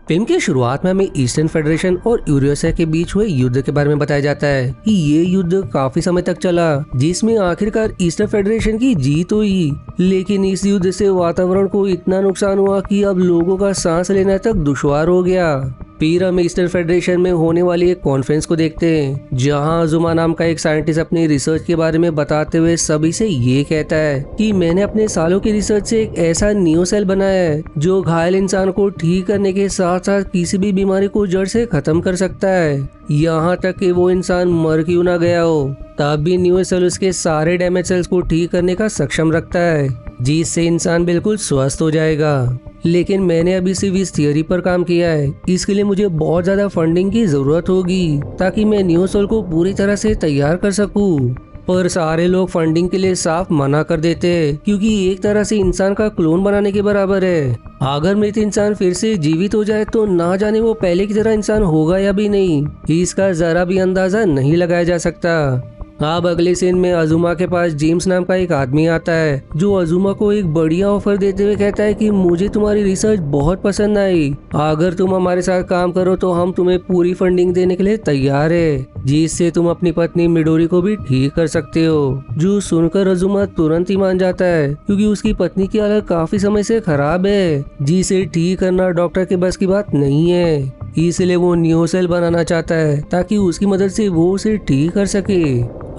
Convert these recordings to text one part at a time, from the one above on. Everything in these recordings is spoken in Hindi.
फिल्म की शुरुआत में हमें ईस्टर्न फेडरेशन और यूरेशिया के बीच हुए युद्ध के बारे में बताया जाता है कि ये युद्ध काफी समय तक चला, जिसमें आखिरकार ईस्टर्न फेडरेशन की जीत हुई। लेकिन इस युद्ध से वातावरण को इतना नुकसान हुआ कि अब लोगों का सांस लेना तक दुश्वार हो गया। फिर हम ईस्टर्न फेडरेशन में होने वाली एक कॉन्फ्रेंस को देखते हैं, जहां अजुमा नाम का एक साइंटिस्ट अपनी रिसर्च के बारे में बताते हुए सभी से ये कहता है कि मैंने अपने सालों की रिसर्च से एक ऐसा न्यू सेल बनाया है जो घायल इंसान को ठीक करने के साथ साथ किसी भी बीमारी को जड़ से खत्म कर सकता है, यहाँ तक कि वो इंसान मर क्यों ना गया हो, तब भी न्यू सेल उसके सारे डैमेज सेल्स को ठीक करने का सक्षम रखता है, जिससे इंसान बिल्कुल स्वस्थ हो जाएगा। लेकिन मैंने अभी सिर्फ इस थियोरी पर काम किया है, इसके लिए मुझे बहुत ज्यादा फंडिंग की जरूरत होगी ताकि मैं न्यू सेल को पूरी तरह से तैयार कर सकूं। पर सारे लोग फंडिंग के लिए साफ मना कर देते हैं, क्योंकि एक तरह से इंसान का क्लोन बनाने के बराबर है। अगर मृत इंसान फिर से जीवित हो जाए तो ना जाने वो पहले की तरह इंसान होगा या भी नहीं, इसका जरा भी अंदाजा नहीं लगाया जा सकता। अब अगले सीन में अजुमा के पास जेम्स नाम का एक आदमी आता है, जो अजुमा को एक बढ़िया ऑफर देते हुए कहता है कि मुझे तुम्हारी रिसर्च बहुत पसंद आई, अगर तुम हमारे साथ काम करो तो हम तुम्हें पूरी फंडिंग देने के लिए तैयार है, जिससे तुम अपनी पत्नी मिडोरी को भी ठीक कर सकते हो। जो सुनकर अजुमा तुरंत ही मान जाता है, क्योंकि उसकी पत्नी की हालत काफी समय से खराब है, जिसे ठीक करना डॉक्टर के बस की बात नहीं है। इसलिए वो न्यू सेल बनाना चाहता है ताकि उसकी मदद से वो उसे ठीक कर सके।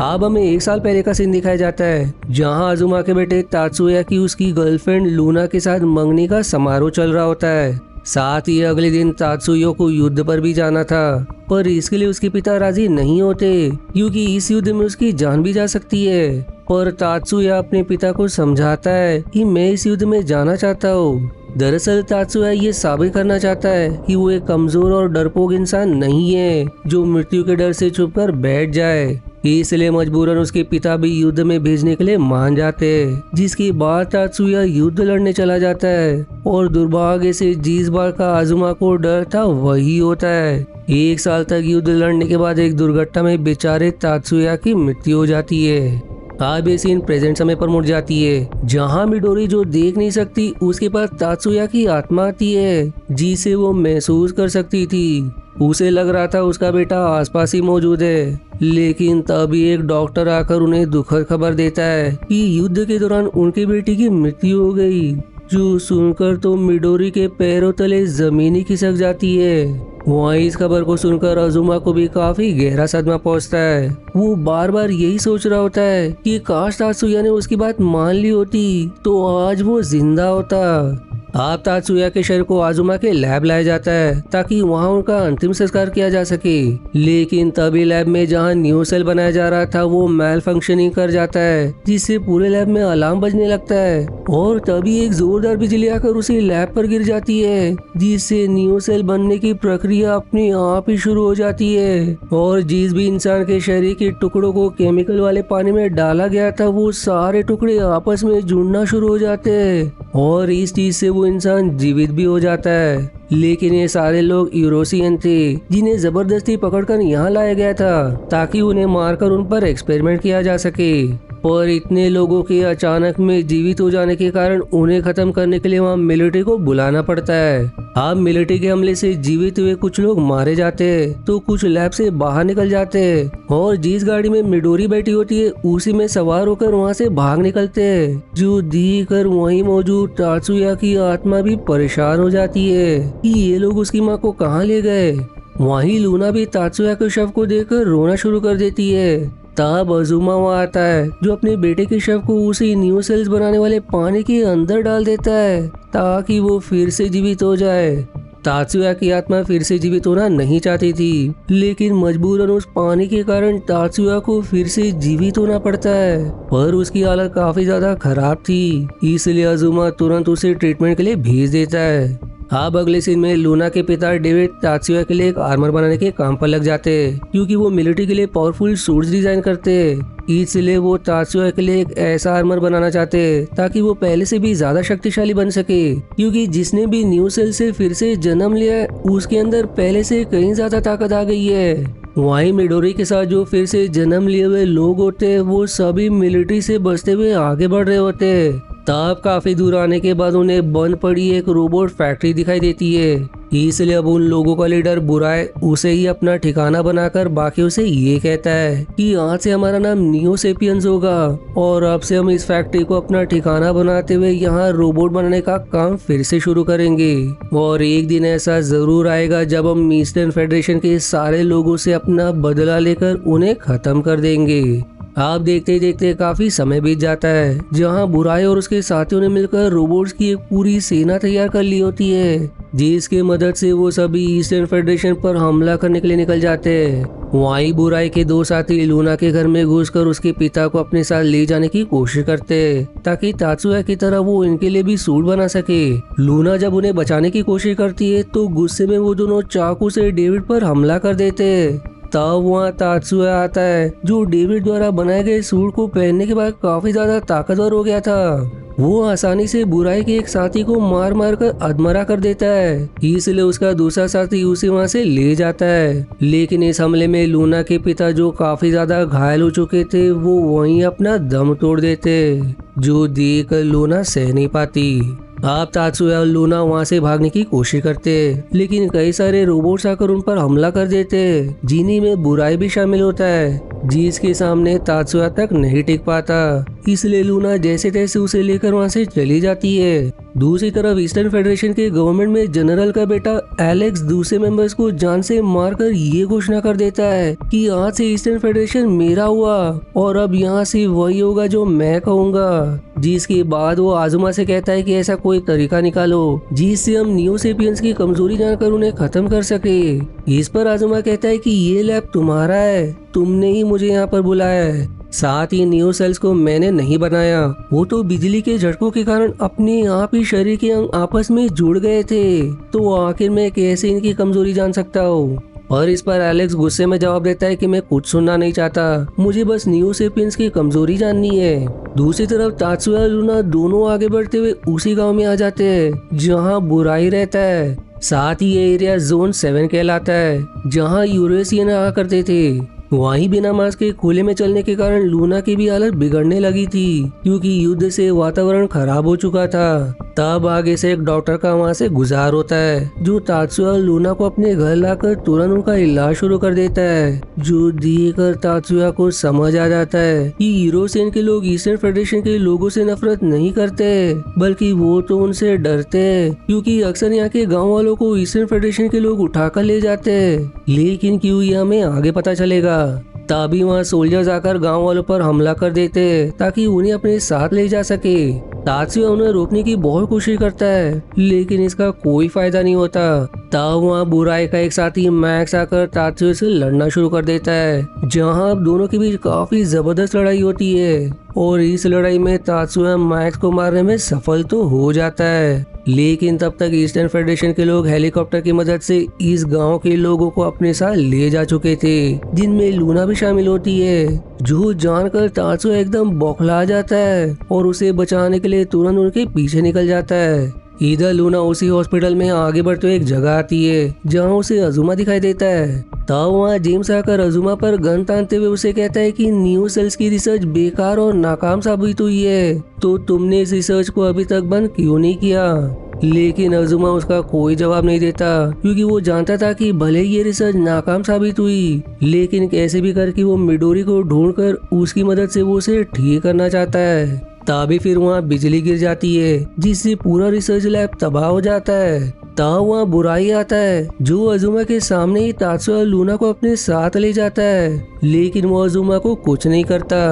अब हमें 1 साल पहले का सीन दिखाया जाता है, जहां अजुमा के बेटे तात्सुया की उसकी गर्लफ्रेंड लूना के साथ मंगनी का समारोह चल रहा होता है। साथ ही अगले दिन तात्सुया को युद्ध पर भी जाना था, पर इसके लिए उसके पिता राजी नहीं होते, क्योंकि इस युद्ध में उसकी जान भी जा सकती है। पर तात्सुया अपने पिता को समझाता है कि मैं इस युद्ध में जाना चाहता हूँ। दरअसल तात्सुया ये साबित करना चाहता है कि वो एक कमजोर और डरपोक इंसान नहीं है, जो मृत्यु के डर से छुपकर बैठ जाए। इसलिए मजबूरन उसके पिता भी युद्ध में भेजने के लिए मान जाते हैं, जिसके बाद तात्सुया युद्ध लड़ने चला जाता है। और दुर्भाग्य से जिस बार का अजुमा को डर था वही होता है। 1 साल तक युद्ध लड़ने के बाद एक दुर्घटना में बेचारे तात्सुया की मृत्यु हो जाती है। अब ये सीन प्रेजेंट समय पर मुड़ जाती है, जहां मिडोरी जो देख नहीं सकती उसके पास तात्सुया की आत्मा आती है, जिसे वो महसूस कर सकती थी। उसे लग रहा था उसका बेटा आसपास ही मौजूद है, लेकिन तभी एक डॉक्टर आकर उन्हें दुखद खबर देता है कि युद्ध के दौरान उनकी बेटी की मृत्यु हो गई। जो सुनकर तो मिडोरी के पैरों तले जमीन ही खिसक जाती है। वहीं इस खबर को सुनकर अजुमा को भी काफी गहरा सदमा पहुंचता है। वो बार बार यही सोच रहा होता है कि काश तात्सुया ने उसकी बात मान ली होती तो आज वो जिंदा होता। अब तात्सुया के शरीर को अजुमा के लैब लाया जाता है ताकि वहां उनका अंतिम संस्कार किया जा सके, लेकिन तभी लैब में जहां न्यू सेल बनाया जा रहा था वो मैल फंक्शनिंग कर जाता है, जिससे पूरे लैब में अलार्म बजने लगता है। और तभी एक जोरदार बिजली आकर उसी लैब पर गिर जाती है, जिससे न्यू सेल बनने की प्रक्रिया अपने आप ही शुरू हो जाती है। और जिस भी इंसान के शरीर के टुकड़ों को केमिकल वाले पानी में डाला गया था वो सारे टुकड़े आपस में जुड़ना शुरू हो जाते हैं, और इस चीज से वो इंसान जीवित भी हो जाता है। लेकिन ये सारे लोग यूरोसियन थे, जिन्हें जबरदस्ती पकड़कर यहाँ लाया गया था ताकि उन्हें मारकर उन पर एक्सपेरिमेंट किया जा सके। पर इतने लोगों के अचानक में जीवित हो जाने के कारण उन्हें खत्म करने के लिए वहाँ मिलिट्री को बुलाना पड़ता है। अब मिलिट्री के हमले से जीवित हुए कुछ लोग मारे जाते हैं, तो कुछ लैब से बाहर निकल जाते हैं, और जिस गाड़ी में मिडोरी बैठी होती है उसी में सवार होकर वहाँ से भाग निकलते हैं। जो देख कर वहीं मौजूद तात्सुया की आत्मा भी परेशान हो जाती है कि ये लोग उसकी माँ को कहाँ ले गए। वहीं लूना भी तात्सुया के शव को देखकर रोना शुरू कर देती है। तब अजुमा वहाँ आता है, जो अपने बेटे के शव को उसी न्यू सेल्स बनाने वाले पानी के अंदर डाल देता है ताकि वो फिर से जीवित हो जाए। तात्सुया की आत्मा फिर से जीवित होना नहीं चाहती थी, लेकिन मजबूरन उस पानी के कारण तात्सुया को फिर से जीवित होना पड़ता है। पर उसकी हालत काफी ज्यादा खराब थी, इसलिए अजुमा तुरंत उसे ट्रीटमेंट के लिए भेज देता है। अब अगले सीन में लूना के पिता डेविड तात्सुया के लिए एक आर्मर बनाने के काम पर लग जाते हैं, क्योंकि वो मिलिट्री के लिए पावरफुल सूट्स डिजाइन करते हैं। इसलिए वो तात्सुया के लिए एक ऐसा आर्मर बनाना चाहते हैं ताकि वो पहले से भी ज्यादा शक्तिशाली बन सके, क्योंकि जिसने भी न्यू सेल से फिर से जन्म लिया है उसके अंदर पहले से कहीं ज्यादा ताकत आ गई है। वहीं मिडोरी के साथ जो फिर से जन्म लिए हुए लोग होते हैं वो सभी मिलिट्री से बचते हुए आगे बढ़ रहे होते हैं, तब काफी दूर आने के बाद उन्हें बंद पड़ी एक रोबोट फैक्ट्री दिखाई देती है। इसलिए अब उन लोगों का लीडर बुराई उसे ही अपना ठिकाना बनाकर बाकियों से ये कहता है कि आज से हमारा नाम नियो सेपियंस होगा और अब से हम इस फैक्ट्री को अपना ठिकाना बनाते हुए यहाँ रोबोट बनाने का काम फिर से शुरू करेंगे। और एक दिन ऐसा जरूर आएगा जब हम ईस्टर्न फेडरेशन के सारे लोगों से अपना बदला लेकर उन्हें खत्म कर देंगे। आप देखते ही देखते काफी समय बीत जाता है, जहां बुराई और उसके साथियों ने मिलकर रोबोट्स की एक पूरी सेना तैयार कर ली होती है, जिसकी मदद से वो सभी ईस्टर्न फेडरेशन पर हमला करने के लिए निकल जाते हैं। वहीं बुराई के दो साथी लूना के घर में घुसकर उसके पिता को अपने साथ ले जाने की कोशिश करते हैं, ताकि तात्सुया की तरह वो इनके लिए भी सूट बना सके। लूना जब उन्हें बचाने की कोशिश करती है तो गुस्से में वो दोनों चाकू से डेविड पर हमला कर देते हैं। तब वहाँ तात्सुया आता है, जो डेविड द्वारा बनाए गए सूट को पहनने के बाद काफी ज्यादा ताकतवर हो गया था। वो आसानी से बुराई के एक साथी को मार मार कर अधमरा कर देता है, इसलिए उसका दूसरा साथी उसे वहाँ से ले जाता है। लेकिन इस हमले में लूना के पिता, जो काफी ज्यादा घायल हो चुके थे, वो वहीं अपना दम तोड़ देते, जो देख कर लूना सह नहीं पाती। आप तात्सुया और लूना वहाँ से भागने की कोशिश करते, लेकिन कई सारे रोबोट्स आकर उन पर हमला कर देते, जिन्हीं में बुराई भी शामिल होता है, जिसके सामने तात्सुया तक नहीं टिक पाता। इसलिए लूना जैसे तैसे उसे लेकर वहाँ से चली जाती है। दूसरी तरफ ईस्टर्न फेडरेशन के गवर्नमेंट में जनरल का बेटा एलेक्स दूसरे मेंबर्स को जान से मारकर ये घोषणा कर देता है कि आज से ईस्टर्न फेडरेशन मेरा हुआ और अब यहाँ से वही होगा जो मैं कहूँगा। जिसके बाद वो आजुमा से कहता है कि ऐसा कोई तरीका निकालो जिससे हम नियो सेपियंस की कमजोरी जानकर उन्हें खत्म कर सके। इस पर आजुमा कहता है कि ये लैब तुम्हारा है, तुमने ही मुझे यहाँ पर बुलाया है। साथ ही नियो सेल्स को मैंने नहीं बनाया, वो तो बिजली के झटकों के कारण अपने आप ही शरीर के अंग आपस में जुड़ गए थे, तो आखिर मैं कैसे इनकी कमजोरी जान सकता हूँ। और इस पर एलेक्स गुस्से में जवाब देता है कि मैं कुछ सुनना नहीं चाहता, मुझे बस नियो सेपियंस की कमजोरी जाननी है। दूसरी तरफ तात्सुया और लूना दोनों आगे बढ़ते हुए उसी गांव में आ जाते हैं जहां बुराई रहता है। साथ ही ये एरिया जोन 7 कहलाता है, जहां यूरेशियन आया करते थे। वहीं बिना मास्क के खुले में चलने के कारण लूना की भी हालत बिगड़ने लगी थी, क्योंकि युद्ध से वातावरण खराब हो चुका था। तब आगे से एक डॉक्टर का वहाँ से गुजार होता है, जो तात्सुया और लूना को अपने घर लाकर तुरंत उनका इलाज शुरू कर देता है, जो देखकर तात्सुया को समझ आ जाता है कि यूरोसियन के लोग ईस्टर्न फेडरेशन के लोगों से नफरत नहीं करते, बल्कि वो तो उनसे डरते हैं, क्योंकि अक्सर यहाँ के गाँव वालों को ईस्टर्न फेडरेशन के लोग उठाकर ले जाते हैं। लेकिन क्यों, ये हमें आगे पता चलेगा। तभी वहाँ सोल्जर्स आकर गांव वालों पर हमला कर देते ताकि उन्हें अपने साथ ले जा सके। तात्सुया उन्हें रोकने की बहुत कोशिश करता है, लेकिन इसका कोई फायदा नहीं होता। तब वहाँ बुराई का एक साथी मैक्स आकर तात्सुया से लड़ना शुरू कर देता है, जहाँ अब दोनों के बीच काफी जबरदस्त लड़ाई होती है। और इस लड़ाई में तात्सुया मैक्स को मारने में सफल तो हो जाता है, लेकिन तब तक ईस्टर्न फेडरेशन के लोग हेलीकॉप्टर की मदद से इस गांव के लोगों को अपने साथ ले जा चुके थे, जिनमें लूना भी शामिल होती है, जो जानकर तात्सुया एकदम बौखला जाता है और उसे बचाने के लिए तुरंत उनके पीछे निकल जाता है। इधर लूना उसी हॉस्पिटल में आगे बढ़ते हुए एक जगह आती है जहाँ उसे अजुमा दिखाई देता है। तब वहाँ जेम्स आकर अजुमा पर गन तानते हुए उसे कहता है कि नियो सेल्स की रिसर्च बेकार और नाकाम साबित हुई है, तो तुमने इस रिसर्च को अभी तक बंद क्यों नहीं किया। लेकिन अजुमा उसका कोई जवाब नहीं देता, क्योंकि वो जानता था कि भले ये रिसर्च नाकाम साबित हुई, लेकिन कैसे भी करके वो मिडोरी को ढूंढकर उसकी मदद से वो उसे ठीक करना चाहता है। तभी फिर वहाँ बिजली गिर जाती है, जिससे पूरा रिसर्च लैब तबाह हो जाता है। तब वहाँ बुराई आता है, जो अजुमा के सामने ही तात्सुया और लूना को अपने साथ ले जाता है, लेकिन वो अजुमा को कुछ नहीं करता।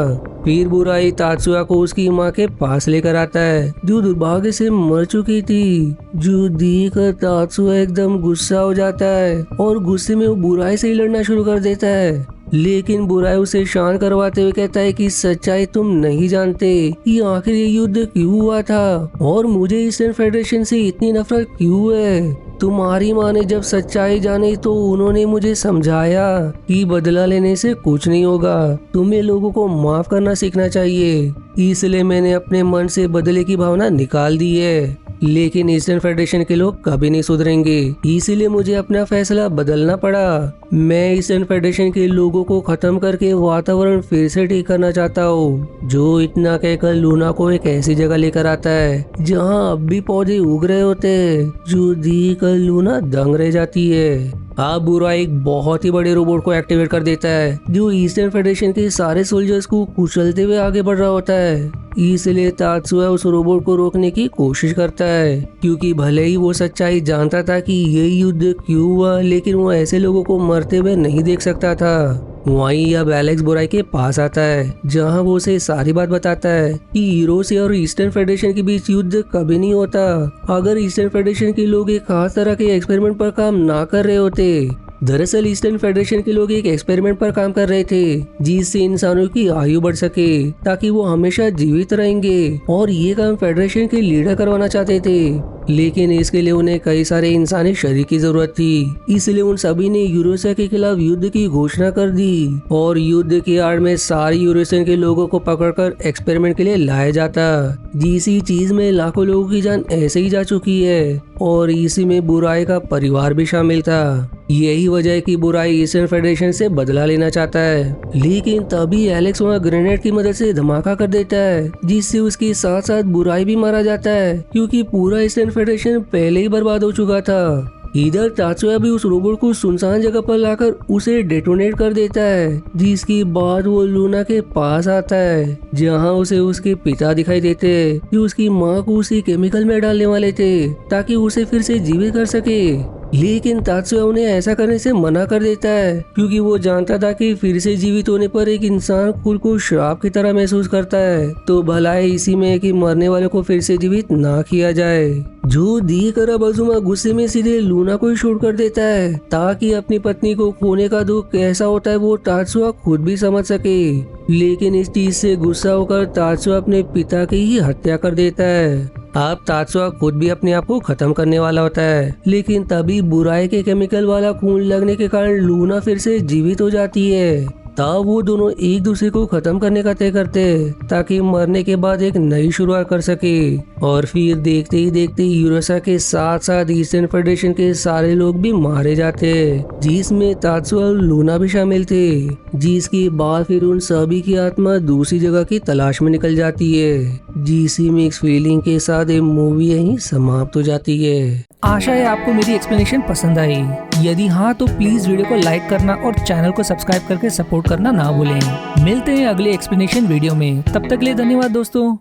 फिर बुराई तात्सुया को उसकी माँ के पास लेकर आता है, जो दुर्भाग्य से मर चुकी थी, जो देखकर तात्सुया एकदम गुस्सा हो जाता है और गुस्से में वो बुराई से ही लड़ना शुरू कर देता है। लेकिन बुराई उसे शांत करवाते हुए कहता है कि सच्चाई तुम नहीं जानते कि आखिर ये युद्ध क्यों हुआ था और मुझे ईस्टर्न फेडरेशन से इतनी नफरत क्यों है। तुम्हारी माँ ने जब सच्चाई जानी तो उन्होंने मुझे समझाया कि बदला लेने से कुछ नहीं होगा, तुम्हें लोगों को माफ करना सीखना चाहिए। इसलिए मैंने अपने मन से बदले की भावना निकाल दी है लेकिन ईस्टर्न फेडरेशन के लोग कभी नहीं सुधरेंगे, इसीलिए मुझे अपना फैसला बदलना पड़ा। मैं ईस्टर्न फेडरेशन के लोगों को खत्म करके वातावरण फिर से ठीक करना चाहता हूँ। जो इतना कहकर लूना को एक ऐसी जगह लेकर आता है जहाँ अब भी पौधे उग रहे होते हैं, जो देख कर लूना दंग रह जाती है। अब बुरा एक बहुत ही बड़े रोबोट को एक्टिवेट कर देता है, जो ईस्टर्न फेडरेशन के सारे सोल्जर्स को कुचलते हुए आगे बढ़ रहा होता है। इसलिए तात्सुया उस रोबोट को रोकने की कोशिश करता है, क्योंकि भले ही वो सच्चाई जानता था कि ये युद्ध क्यों हुआ, लेकिन वो ऐसे लोगों को मरते हुए नहीं देख सकता था। वहीं अब एलेक्स बुराई के पास आता है, जहां वो उसे सारी बात बताता है कि हीरोसी और ईस्टर्न फेडरेशन के बीच युद्ध कभी नहीं होता। अगर ईस्टर्न फेडरेशन के लोग एक खास तरह के एक्सपेरिमेंट पर काम ना कर रहे होते। दरअसल ईस्टर्न फेडरेशन के लोग एक एक्सपेरिमेंट पर काम कर रहे थे, जिससे इंसानों की आयु बढ़ सके, ताकि वो हमेशा जीवित रहेंगे। और ये काम फेडरेशन के लीडर करवाना चाहते थे, लेकिन इसके लिए उन्हें कई सारे इंसानी शरीर की जरूरत थी। इसलिए उन सभी ने यूरोसिया के खिलाफ युद्ध की घोषणा कर दी, और युद्ध की आड़ में सारी यूरोसियन के लोगों को पकड़कर एक्सपेरिमेंट के लिए लाया जाता। जिसी चीज में लाखों लोगों की जान ऐसे ही जा चुकी है, और इसी में बुराई का परिवार भी शामिल था। यही वजह है कि बुराई ईस्टर्न फेडरेशन से बदला लेना चाहता है। लेकिन तभी एलेक्स वहाँ ग्रेनेड की मदद से धमाका कर देता है, जिससे उसके साथ साथ बुराई भी मारा जाता है, क्योंकि पूरा ईस्टर्न फेडरेशन पहले ही बर्बाद हो चुका था। इधर तात्सुया भी उस रोबोट को सुनसान जगह पर लाकर उसे डेटोनेट कर देता है, जिसके बाद वो लूना के पास आता है, जहां उसे उसके पिता दिखाई देते हैं, जो उसकी मां को उसी केमिकल में डालने वाले थे, ताकि उसे फिर से जीवित कर सके। लेकिन तात्सुया उन्हें ऐसा करने से मना कर देता है, क्योंकि वो जानता था कि फिर से जीवित होने पर एक इंसान खुद को श्राप की तरह महसूस करता है। तो भलाई इसी में है कि मरने वाले को फिर से जीवित ना किया जाए। जो देखकर अब अजुमा गुस्से में सीधे लूना को ही शूट कर देता है, ताकि अपनी पत्नी को खोने का दुख कैसा होता है वो तात्सुया खुद भी समझ सके। लेकिन इस चीज से गुस्सा होकर तात्सुया अपने पिता की ही हत्या कर देता है। अब तात्सुया खुद भी अपने आप को खत्म करने वाला होता है, लेकिन तभी बुराई के केमिकल वाला खून लगने के कारण लूना फिर से जीवित हो जाती है। तब वो दोनों एक दूसरे को खत्म करने का तय करते, ताकि मरने के बाद एक नई शुरुआत कर सके। और फिर देखते ही देखते यूरोसिया के साथ साथ ईस्टर्न फेडरेशन के सारे लोग भी मारे जाते, जिसमें तात्सुया और लूना भी शामिल थे। जिसके बाद फिर उन सभी की आत्मा दूसरी जगह की तलाश में निकल जाती है। जिसी मिक्स फीलिंग के साथ ये मूवी यहीं समाप्त हो जाती है। आशा है आपको मेरी एक्सप्लेनेशन पसंद आई। यदि हाँ तो प्लीज वीडियो को लाइक करना और चैनल को सब्सक्राइब करके सपोर्ट करना ना भूलें। मिलते हैं अगले एक्सप्लेनेशन वीडियो में, तब तक के लिए धन्यवाद दोस्तों।